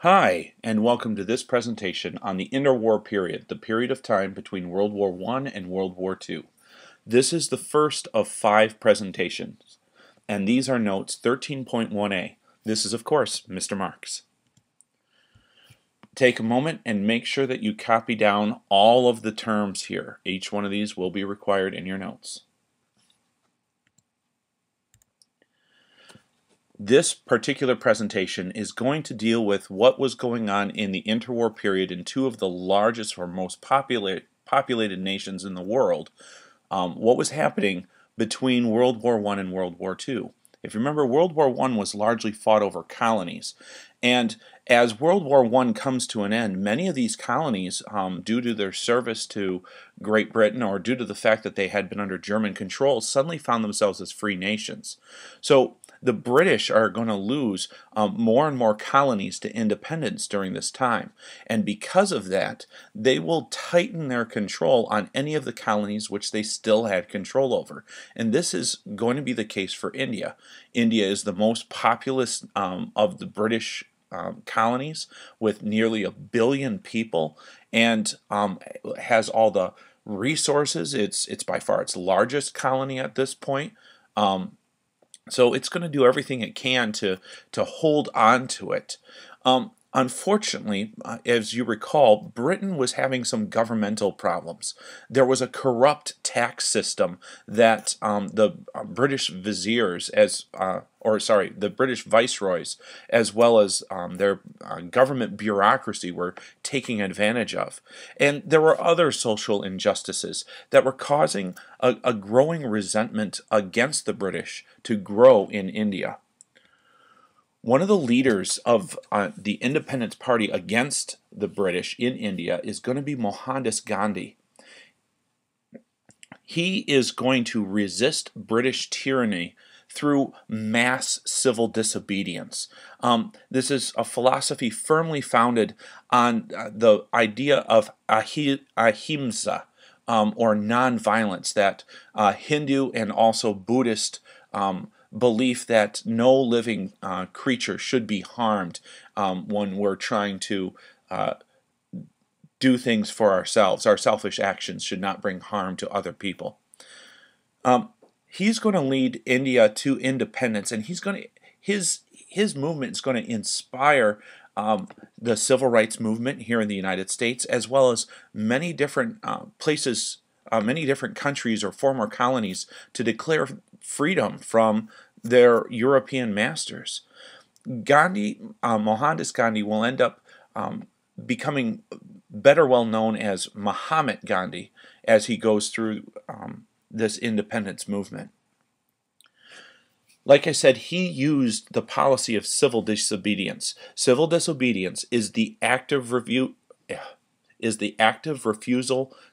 Hi, and welcome to this presentation on the interwar period, the period of time between World War I and World War II. This is the first of 5 presentations, and these are notes 13.1a. This is, of course, Mr. Marks. Take a moment and make sure that you copy down all of the terms here. Each one of these will be required in your notes. This particular presentation is going to deal with what was going on in the interwar period in 2 of the largest or most populated nations in the world. What was happening between World War I and World War II. If you remember, World War I was largely fought over colonies. And as World War I comes to an end, many of these colonies, due to their service to Great Britain or due to the fact that they had been under German control, suddenly found themselves as free nations. So the British are going to lose more and more colonies to independence during this time. And because of that, they will tighten their control on any of the colonies which they still had control over. And this is going to be the case for India. India is the most populous of the British colonies, with nearly 1 billion people, and has all the resources. It's by far its largest colony at this point. So it's going to do everything it can to hold on to it. Unfortunately, as you recall, Britain was having some governmental problems. There was a corrupt tax system that the British viziers, the British viceroys, as well as their government bureaucracy were taking advantage of. And there were other social injustices that were causing a growing resentment against the British to grow in India. One of the leaders of the Independence Party against the British in India is going to be Mohandas Gandhi. He is going to resist British tyranny through mass civil disobedience. This is a philosophy firmly founded on the idea of ahimsa, or nonviolence, that Hindu and also Buddhist belief that no living creature should be harmed when we're trying to do things for ourselves. Our selfish actions should not bring harm to other people. He's going to lead India to independence, and his movement is going to inspire the civil rights movement here in the United States, as well as many different places, many different countries or former colonies, to declare freedom from their European masters. Mohandas Gandhi will end up becoming better well known as Mahatma Gandhi as he goes through this independence movement. Like I said, he used the policy of civil disobedience. Civil disobedience is the active refusal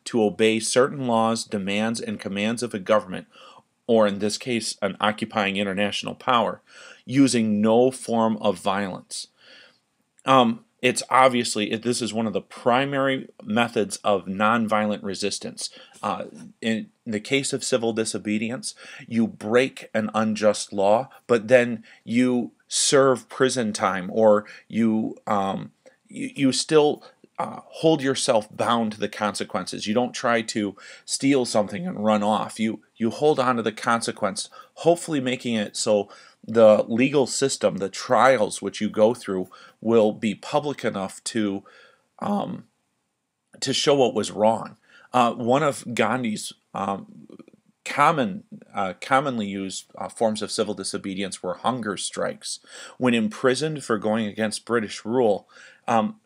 to obey certain laws, demands, and commands of a government, or in this case, an occupying international power, using no form of violence. It's obviously, this is one of the primary methods of nonviolent resistance. In the case of civil disobedience, you break an unjust law, but then you serve prison time, or you still hold yourself bound to the consequences. You don't try to steal something and run off. You hold on to the consequence, hopefully making it so the legal system, the trials which you go through, will be public enough to show what was wrong. One of Gandhi's commonly used forms of civil disobedience were hunger strikes. When imprisoned for going against British rule,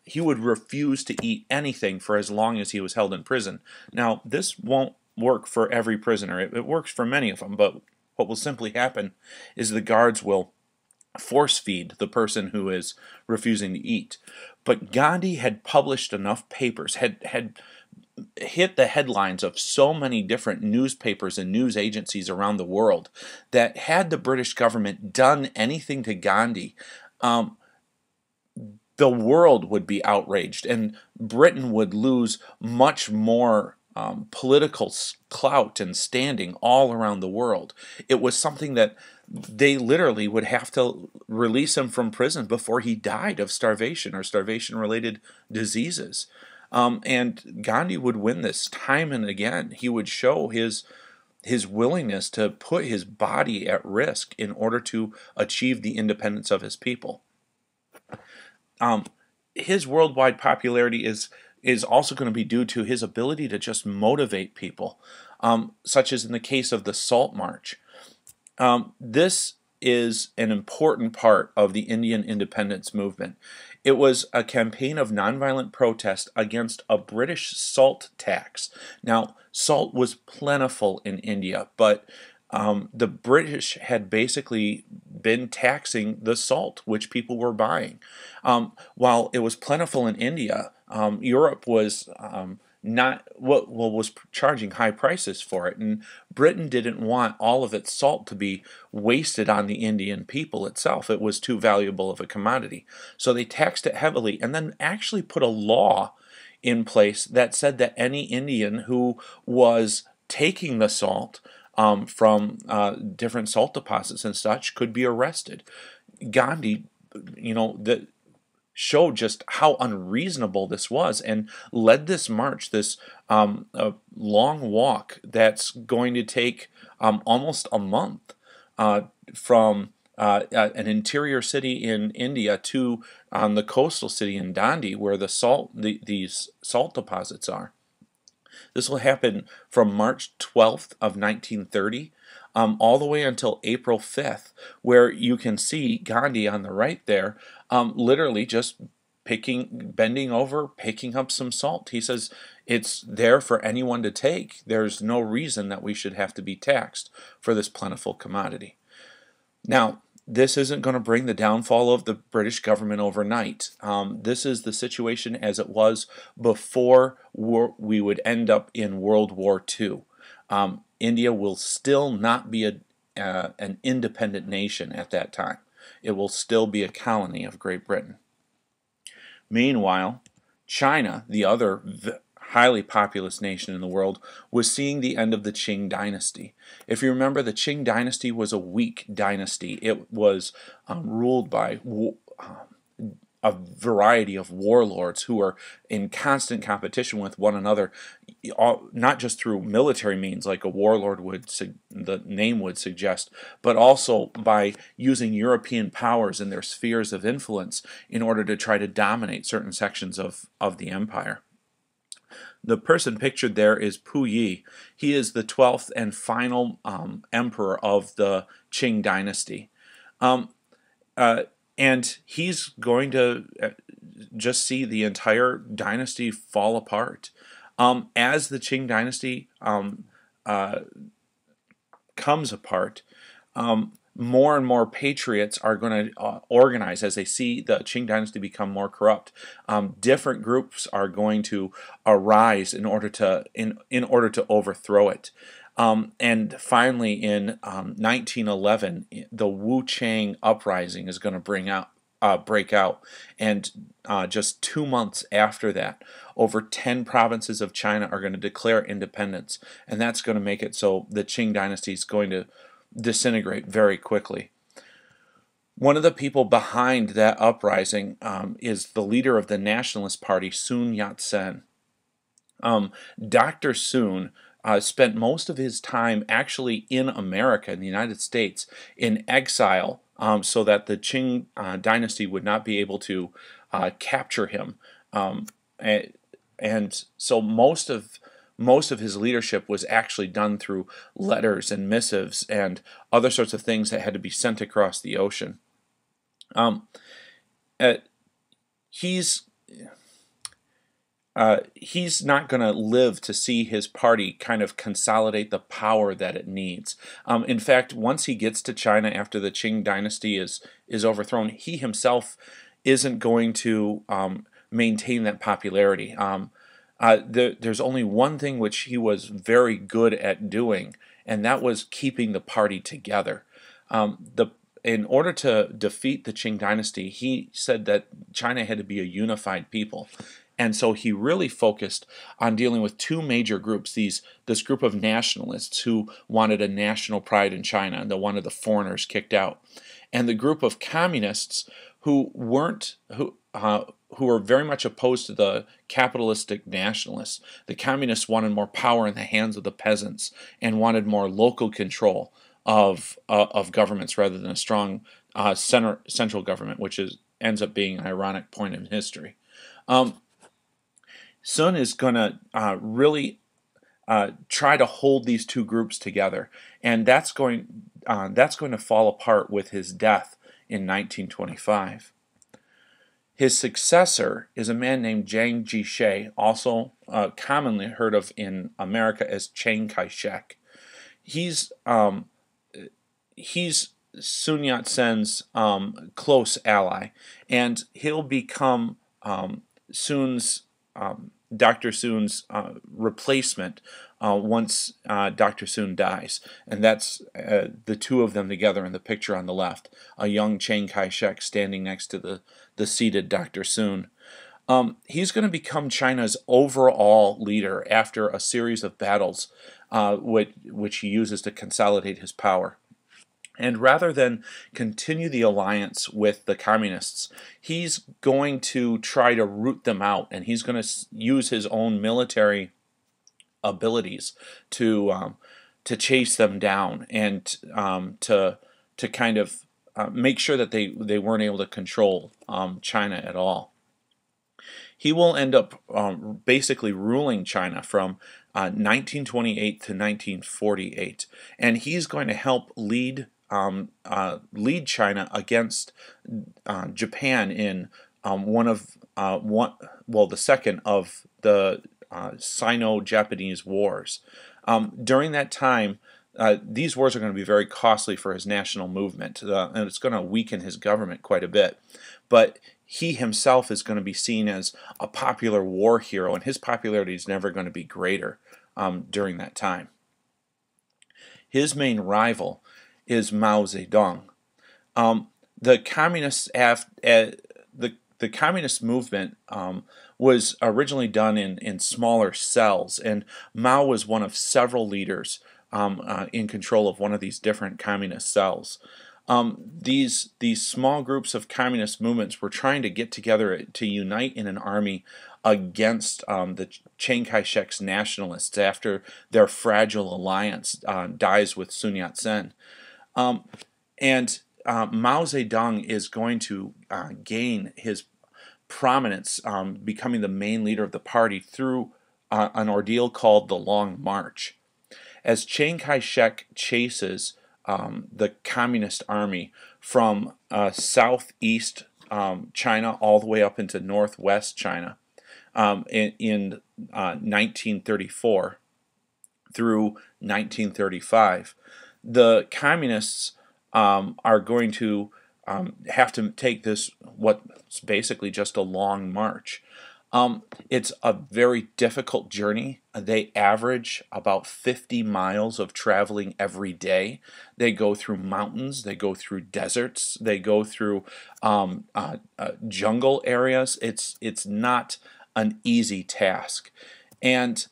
he would refuse to eat anything for as long as he was held in prison. Now, this won't work for every prisoner. It works for many of them, but what will simply happen is the guards will force feed the person who is refusing to eat. But Gandhi had published enough papers, had hit the headlines of so many different newspapers and news agencies around the world, that had the British government done anything to Gandhi, the world would be outraged, and Britain would lose much more political clout and standing all around the world. It was something that they literally would have to release him from prison before he died of starvation or starvation-related diseases. And Gandhi would win this time and again. He would show his willingness to put his body at risk in order to achieve the independence of his people. His worldwide popularity is also going to be due to his ability to just motivate people, such as in the case of the Salt March. This is an important part of the Indian independence movement. It was a campaign of nonviolent protest against a British salt tax. Now, salt was plentiful in India, but the British had basically been taxing the salt which people were buying. While it was plentiful in India, Europe was not was charging high prices for it, and Britain didn't want all of its salt to be wasted on the Indian people itself. It was too valuable of a commodity, so they taxed it heavily, and then actually put a law in place that said that any Indian who was taking the salt from different salt deposits and such could be arrested. Gandhi, showed just how unreasonable this was and led this march, this long walk that's going to take almost a month from an interior city in India to the coastal city in Dandi, where these salt deposits are. This will happen from March 12th of 1930 all the way until April 5th, where you can see Gandhi on the right there, literally just bending over, picking up some salt. He says it's there for anyone to take. There's no reason that we should have to be taxed for this plentiful commodity. Now, this isn't going to bring the downfall of the British government overnight. This is the situation as it was before we would end up in World War II. India will still not be an independent nation at that time. It will still be a colony of Great Britain. Meanwhile, China, the other highly populous nation in the world, was seeing the end of the Qing dynasty. If you remember, the Qing dynasty was a weak dynasty. It was ruled by a variety of warlords who were in constant competition with one another, not just through military means like a warlord the name would suggest, but also by using European powers in their spheres of influence in order to try to dominate certain sections of the empire. The person pictured there is Puyi. He is the 12th and final emperor of the Qing dynasty. And he's going to just see the entire dynasty fall apart. As the Qing dynasty comes apart, more and more patriots are going to organize as they see the Qing dynasty become more corrupt. Different groups are going to arise in order to overthrow it. And finally, in 1911, the Wu Chang uprising is going to break out, and just 2 months after that, over 10 provinces of China are going to declare independence, and that's going to make it so the Qing dynasty is going to disintegrate very quickly. One of the people behind that uprising is the leader of the Nationalist Party, Sun Yat-sen. Dr. Sun spent most of his time actually in America, in the United States, in exile, so that the Qing dynasty would not be able to capture him. And so most of his leadership was actually done through letters and missives and other sorts of things that had to be sent across the ocean. He's not going to live to see his party kind of consolidate the power that it needs. In fact, once he gets to China after the Qing dynasty is overthrown, he himself isn't going to maintain that popularity. There's only one thing which he was very good at doing, and that was keeping the party together. In order to defeat the Qing dynasty, he said that China had to be a unified people. And so he really focused on dealing with two major groups, this group of nationalists who wanted a national pride in China and they wanted the foreigners kicked out, and the group of communists who were very much opposed to the capitalistic nationalists. The communists wanted more power in the hands of the peasants and wanted more local control of governments rather than a strong central government, which ends up being an ironic point in history. Sun is going to really try to hold these two groups together, and that's going to fall apart with his death in 1925. His successor is a man named Jiang Jishe, also commonly heard of in America as Chiang Kai-shek. He's Sun Yat-sen's close ally, and he'll become Dr. Sun's replacement once Dr. Sun dies. And that's the two of them together in the picture on the left, a young Chiang Kai-shek standing next to the seated Dr. Sun. He's going to become China's overall leader after a series of battles which he uses to consolidate his power. And rather than continue the alliance with the communists, he's going to try to root them out, and he's going to use his own military abilities to chase them down and to kind of make sure that they weren't able to control China at all. He will end up basically ruling China from 1928 to 1948, and he's going to help lead China against Japan in the second of the Sino-Japanese wars. During that time, these wars are going to be very costly for his national movement, and it's going to weaken his government quite a bit. But he himself is going to be seen as a popular war hero, and his popularity is never going to be greater during that time. His main rival is Mao Zedong. The communist movement was originally done in smaller cells, and Mao was one of several leaders in control of one of these different communist cells. These small groups of communist movements were trying to get together to unite in an army against the Chiang Kai-shek's nationalists after their fragile alliance dies with Sun Yat-sen. Mao Zedong is going to gain his prominence, becoming the main leader of the party through an ordeal called the Long March. As Chiang Kai-shek chases the communist army from southeast China all the way up into northwest China in 1934 through 1935, the communists are going to have to take this, what's basically just a long march. It's a very difficult journey. They average about 50 miles of traveling every day. They go through mountains, they go through deserts, they go through jungle areas. It's not an easy task. And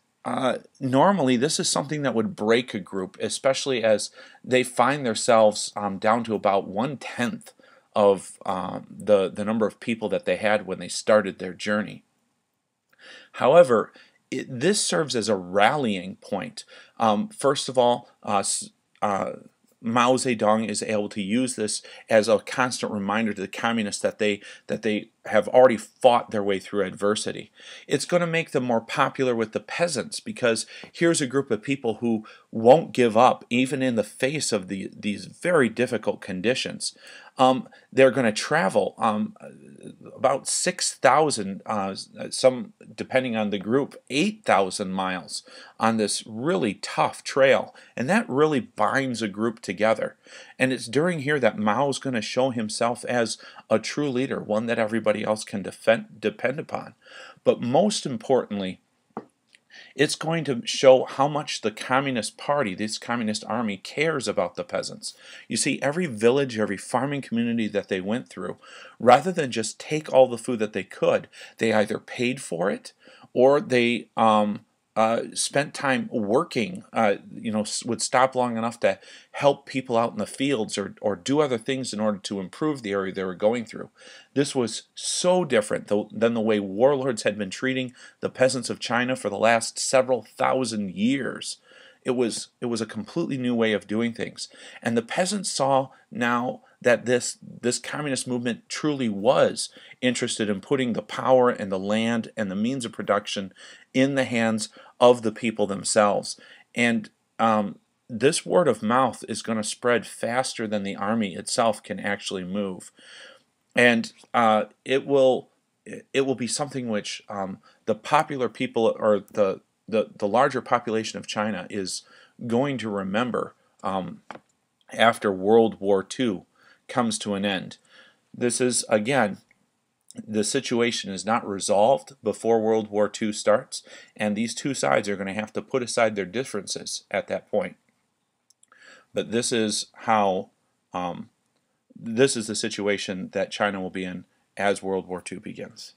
normally this is something that would break a group, especially as they find themselves down to about 1/10 of the number of people that they had when they started their journey. However, this serves as a rallying point. First of all, Mao Zedong is able to use this as a constant reminder to the communists that they have already fought their way through adversity. It's going to make them more popular with the peasants, because here's a group of people who won't give up even in the face of these very difficult conditions. They're going to travel about 6,000, some depending on the group, 8,000 miles on this really tough trail, and that really binds a group together. And it's during here that Mao's going to show himself as a true leader, one that everybody else can depend upon. But most importantly, It's going to show how much the Communist Party, this Communist Army, cares about the peasants. You see, every village, every farming community that they went through, rather than just take all the food that they could, they either paid for it or they spent time working, would stop long enough to help people out in the fields or do other things in order to improve the area they were going through. This was so different than the way warlords had been treating the peasants of China for the last several thousand years. It was a completely new way of doing things. And the peasants saw now that this communist movement truly was interested in putting the power and the land and the means of production in the hands of the people themselves. And this word of mouth is going to spread faster than the army itself can actually move. And it will be something which the popular people, or the larger population of China, is going to remember after World War II comes to an end. This is, again, the situation is not resolved before World War II starts, and these two sides are going to have to put aside their differences at that point. But this is how this is the situation that China will be in as World War II begins.